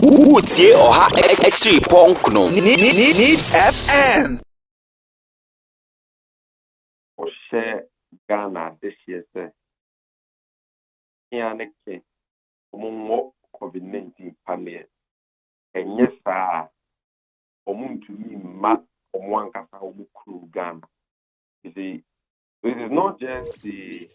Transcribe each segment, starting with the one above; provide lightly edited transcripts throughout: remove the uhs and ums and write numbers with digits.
Utie Oha Echi Ponkno Needs FM. Or share Ghana this year, sir. Here next year, more COVID-19 pandemic. And yes, sir, to me, Matt from one casa crew Ghana. You see, this is not just the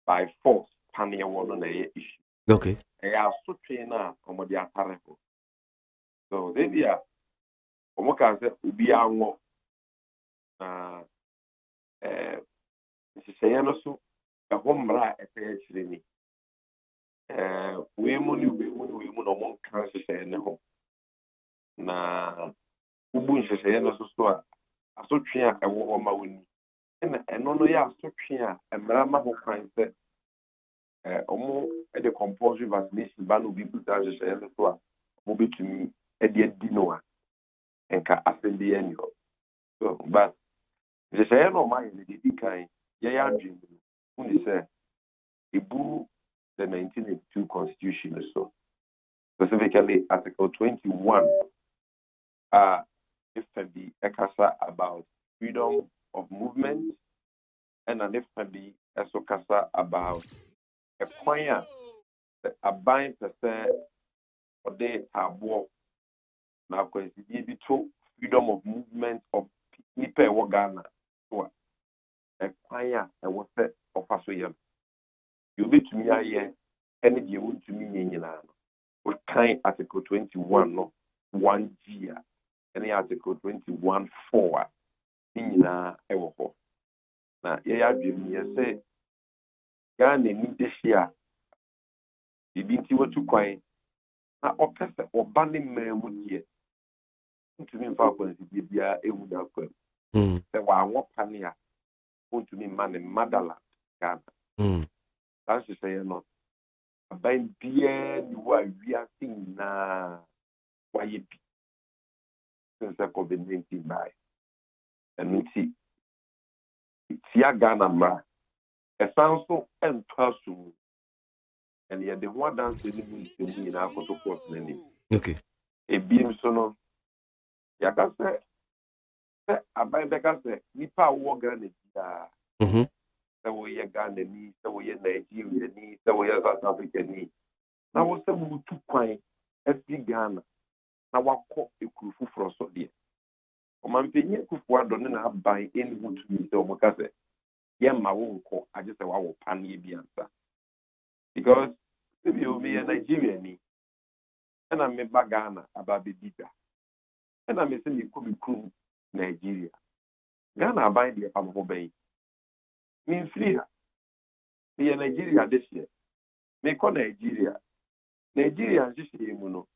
by force pandemic one on the issue. Okay. They are so trained on what they are terrible. So they are, what can say, we are more. Say also a home right at the training. We money no one can say no. Na Ubun say no so a so tria a woman win. And no ya so tria a drama who can say omo at the compulsory vaccination ban will be put as a say so mobile to me at the dinoa and can ascend the end. So, but the say no mind the kind. Yeah, dream. When they say, Ibu the 1982 Constitution, so specifically Article 21, if can be a casa about freedom of movement, and an if can be a so casa about a choir, a bind per se, or they are war. Now, because it be to freedom of movement of Nipe Wagana. A choir and was set of us. You be to me, I any you want to me in what kind Article 21 no 1G, any Article 21(4) in ever. Now, yeah, you say, Ghana need this year. You been to what to quiet. Now, orchestra or banding man would hear. To me, Falcons, it be a would have come. There were one pania. To me, man in motherland, Ghana. That's to say, no. By being what we are seeing now, why you be since the COVID-19 by. And we see, it's your Ghana, ma. A sound so and person. And yet, the one dance in our photo post. Okay. A beam sono. Yaka say, I buy the gas, Nipa walk Ghana. So we are Ghana, so we are Nigeria, so we are South Africa. Now, what's the move to coin? FD Ghana. Now, what call a crew for us? My opinion, Kufu don't have buy any good to me. So, because yeah, my own call, I just say, wow, panny be answer. Because if you be a Nigerian, and I'm a Ghana about the bigger, and I'm saying you could be crew Nigeria. Ghana buy the Pampo Bay. Mean free her. Be a Nigeria this year. Make on Nigeria. Nigeria just say, you know,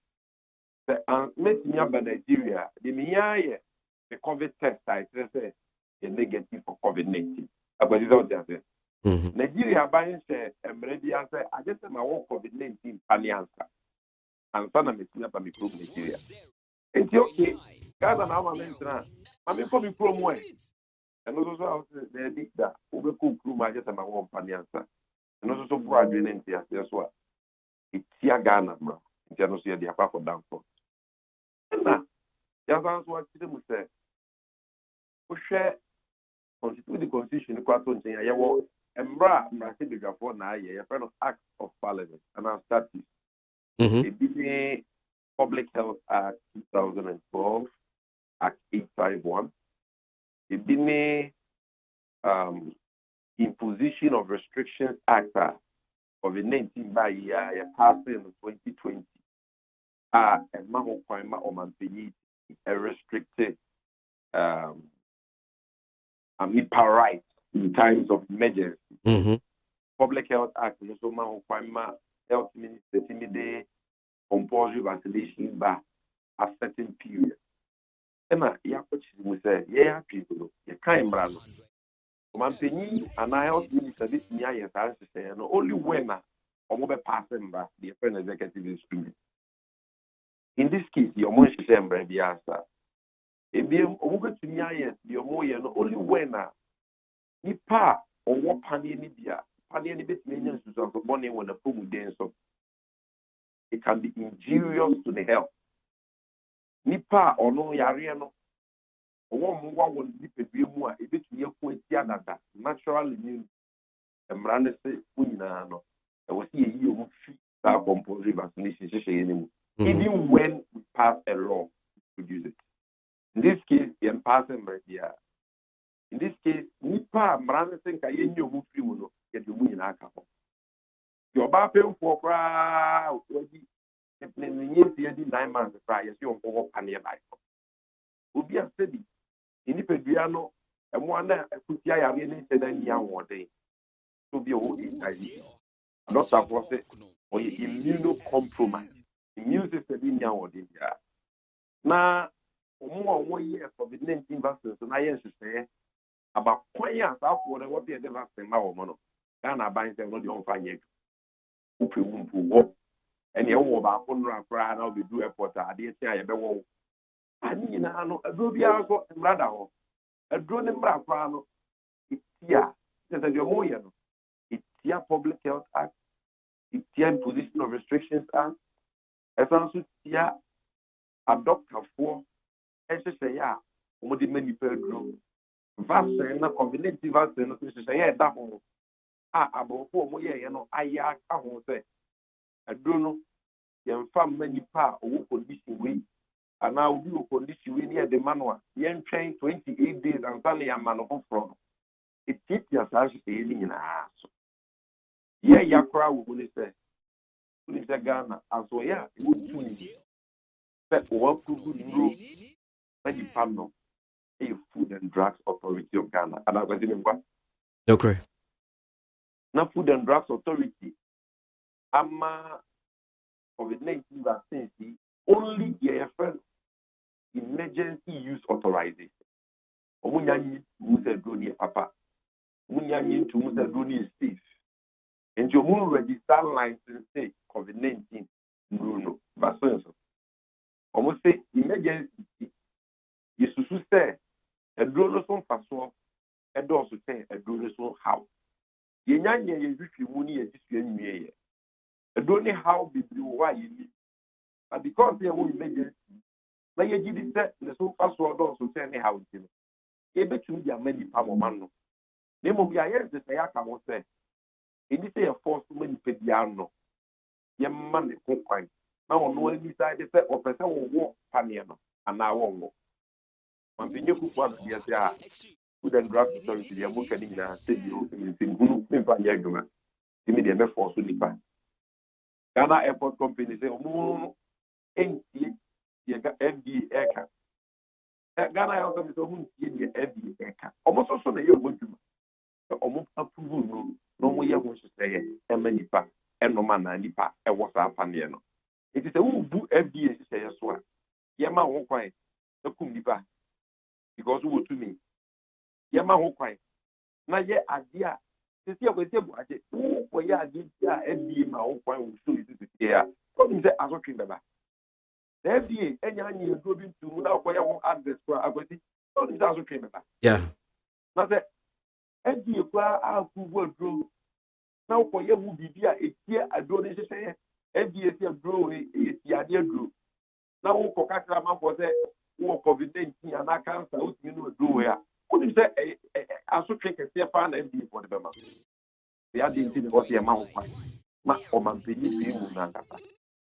make me up Nigeria. The Mia, the COVID test, I say, a negative for COVID-19. About this out there. Nigeria buying share and ready answer. I just say my work COVID-19 answer. And son of me up and me prove Nigeria. It's okay. Ghana now I'm mentioning. I'm coming from where? And also, they did that. Over cook room, I just have my one answer. And also, graduate in here. That's what it's here, Ghana, bro. In terms of the apart for down for. And now, just answer what you say. We share with the constitution, the question saying, I will embrace the for now, a friend of Act of Parliament, and I'll start this. It be Public Health Act 2012, Act 851. It be Imposition of Restrictions Act of the 19 by passed in 2020. And Maho Kwama Omanpini a restricted rights in times of emergency. Public Health Act also Maho Kwama Health Minister Timide compulsory vaccination by a certain period. Emma, we say, yeah, people, you can't brand. Mampini and I help Minister this year, as say, only when or mobile passing by the friend executive instrument. In this case, your most December, the answer. If you over to me, your more, only when Nipa or what Panini Bia, Panini bit millions of money when the food dance of. It can be injurious to the health. Nipa ono yare no owo mo wa won nipa bi mu a ebetumi akọ ati adada natural immune emrane se unyina no e wo see yi o fi that compulsory vaccination even when we pass a law to produce it. In this case, in passing media. In this case, nipa emrane se nka ye nyi o fi mu no ye de mu nyina aka ho. Your ba pay for kra oji the 9 months prior, you won't go up and near life. Would be a study. In the Pediano, and one put the IRN said any young one day to be old HIV. Not that was it, or immunocompromised. Immune system in your day. Now, more 1 year for the 19 vaccines, and I used to say about 20 years after what the last time I was Ghana buying them not the own fine. And you will about one cry now, we do a port. I didn't say I ever won't. I mean, I know a good year ago, rather, a drone in Bracano. It's here. There's a Yomoyan. It's here, Public Health Act. It's here, Imposition of Restrictions Act. As also here, a doctor for SSA, what the many per group. Vaccine, a combination vaccine, which is a that one. About 4 years, you know, I won't say. I don't know. You found many power or condition way, and now you condition way near the manual. You train 28 days and suddenly a man of fraud. It keeps your such alien in a house. Yeah, your crowd will say, Ghana, as well, yeah, would too. But what could you do? When you found a Food and Drugs Authority of Ghana, and I was in what? Okay. Now, Food and Drugs Authority. COVID-19 vaccine only the emergency use authorization. Omunyanyi musedroni papa. Munyanyi to musedroni is safe. And you will register license say COVID-19 no vaccines. Almost say emergency. Yesusu say a drone son faso a door to say a drone son how. Yenyanyi ye wifi muni ye disye. I don't know how big why you need. But because they will emergency, like you did that, the so fast world also tell me how it is. Able to be a many power man. Name of your ears, the Sayaka was said. In this a force many pediano. Young man, the coin. Now, no one decided that or person will walk Paniano, and now won't walk. One thing you could want to say, Food and Drug Authority, the American in the city, in who in Panyaguma. Immediately force to Nipa. Ghana Airport Company say, FDA aircraft. Ghana Airport Company say, FDA aircraft. Almost also the year going to almost approve no more year going to say, Nipa, and no man, Nipa, and what's up, and it is a who do FDA say, yes, one. Yama won't quiet, the Kumbipa, because who to me. Yama won't quiet. Now, yeah, idea. See, we say, oh, yeah, FDA, my own point will show you this here. What is the answer to the FDA, any you go into now, where you address for a body, what is the answer to the Yeah. Now, the FDA, our approval drew. Now, for you, will be here, it's here, I don't say, FDA, drew, it's the idea drew. Now, for Kakama for the COVID-19 and I can't say, you know, do here. What is that? I should take a step on FDA for the Bama. We are doing what the amount of or man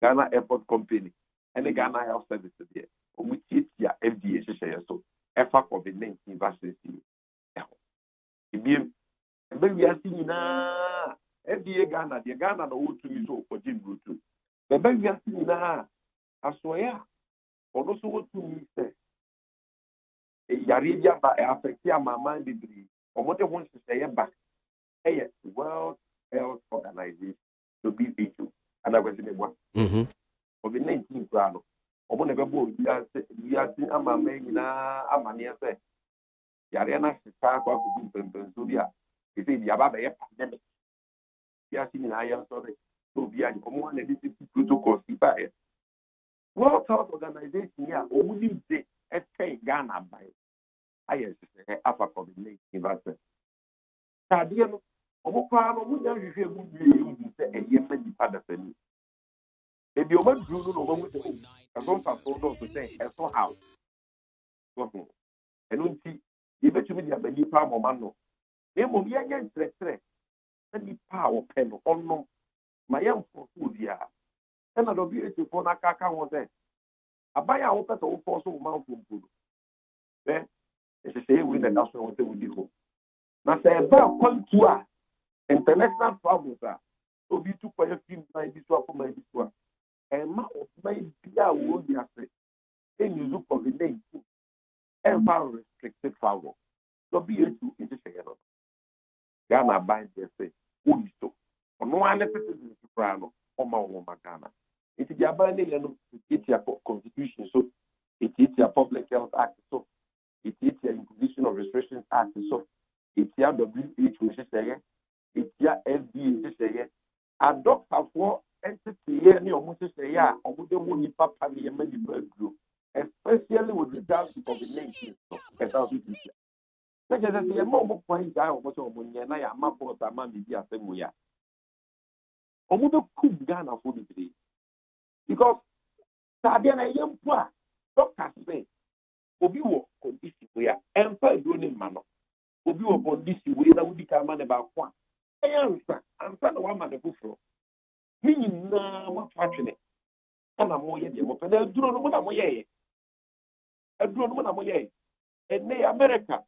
Ghana Airport Company and the Ghana Health Service there. We keep your FDA so FA COVID-19 vaccine. We are seeing now FDA Ghana, the Ghana the old to me so for Jim Brutu. The baby are seeing now. I swear, or also what to me say. Yaria by affect my mind degree, or what I want to say back. Hey, World Health Organization to be issue, and I was in one. COVID-19 crowd. Or whenever we are seeing a man now, a man say, Yariana Chicago to do Pensudia. He said, Yababa pandemic. We are seeing I am sorry to be an common and this protocol. World Health Organization here only the SK Ghana by ISS Alpha COVID-19 vaccine. Tadiano, Omopano, we are usually a Yemen father. The the woman drew no one with the I don't have to say, and so how. And don't see, even to me, the many power of man. They will be against the threat. Any power pen or no, my young for food, yeah. And I'll be a phone. I can't was there. I buy a open to force of mouth food. Then, as I say, we the national what they will do. Now, say, about come to us, international problems are. So, be too quiet, my diswap, my diswap. And my dear will be afraid. Then you look for the name. And power restricted power. So, be it to it. Ghana bind their say, who is so? On one episode of the Soprano, Oma Ghana. It is a binding, it's your constitution, so it is your public health act, so it is your imposition of restrictions act, so it's your WH, which is saying, it's your FDA, which is saying, a doctor for entity, any of which is saying, or would the one you papa, the medical group, especially with regards to COVID-19. Because as the moment point out, was on when I am up for the man, the assembly. Or would the cook Ghana for the day? Because Sabian, a young poor doctor say, Obi walk on this way, and for doing manner. Obi walk on this way, that would become man about one. I answer, I'm not one man the buffalo. Meaning, no, what's fortunate. And I'm more yet, and I do not know what I'm way. I do not know what I'm way. And nay, America.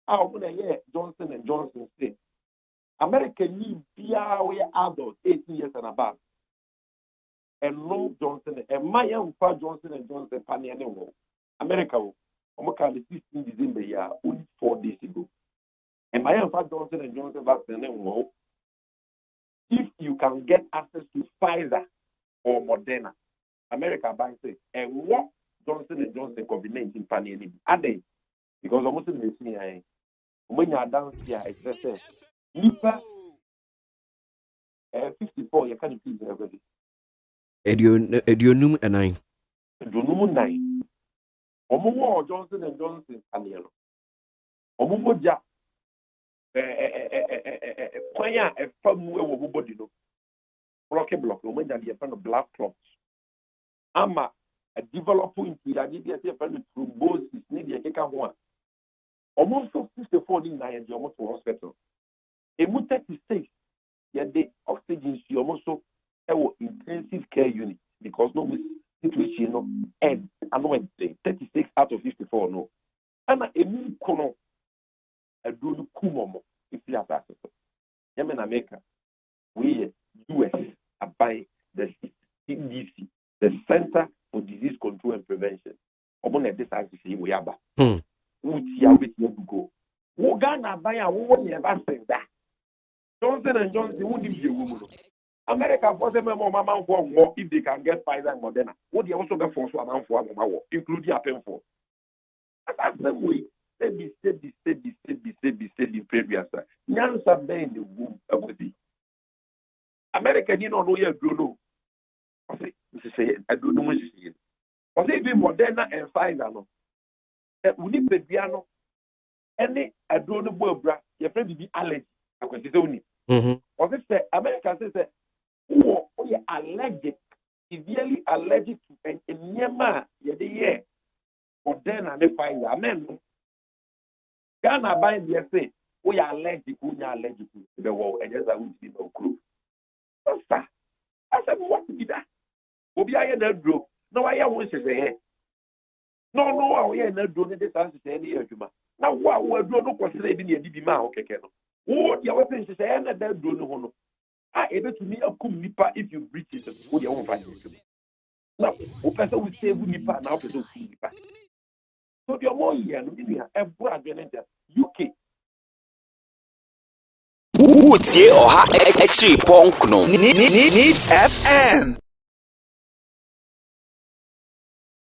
How many years Johnson and Johnson say? America need be adults 18 years and above. And no Johnson and my young Johnson and Johnson Panny and America, Omoka the 16th December year, only 4 days ago. And my young Johnson and Johnson vaccine, if you can get access to Pfizer or Moderna, America buys it. And what Johnson and Johnson COVID-19 Panny and are they? Because almost in the same when you are down here, it's the Nipa 54, you can't please everybody. Edionum and 9. Edionum 9. Omo Johnson and Johnson Panielo. Omo Ja. Kwaya a firm way of body no. Block, no man, you find a black clots. Ama a developing into the idea of thrombosis, need a kick one. Almost 64 in the almost hospital. A 36, yet the oxygen she almost so intensive care unit because no situation no and I know 36 out of 54 no. And a new kono a do kumomo if you have access. Yemen America, we US are by the CDC, the Center for Disease Control and Prevention. Obon this as see we are back. With you go. Who Ghana buy a woman never said that. Johnson and Johnson wouldn't be a woman. America for them mama for more if they can get Pfizer and Moderna. Would they also get force one for our including a pen for? That's the way. Steady, previous. Nyansa bend the womb of the America didn't know yet, Bruno. I say, I don't know what you see. I say, be Moderna and Pfizer. No. Uni Pediano, any I don't know, bra, your friend be allergic. I can say only. Or this America says, oh, you're allergic, severely allergic to a Yama, year, or then I find a man. Ghana by the say, we are allergic, we are allergic to the wall, and yes, I will see no clue. I said, what to be that? Obi I had no, no, I want to say, no, we are not doing this answer to any argument. Now, what we're doing, no consider any DB okay, oh, your weapons is and that do no. I able to me a cum nipa if you breach it with your own fight. Now, Professor will say nipa now to nipa. So the more year, a brother UK. Utie oha echi punk no. Needs FM.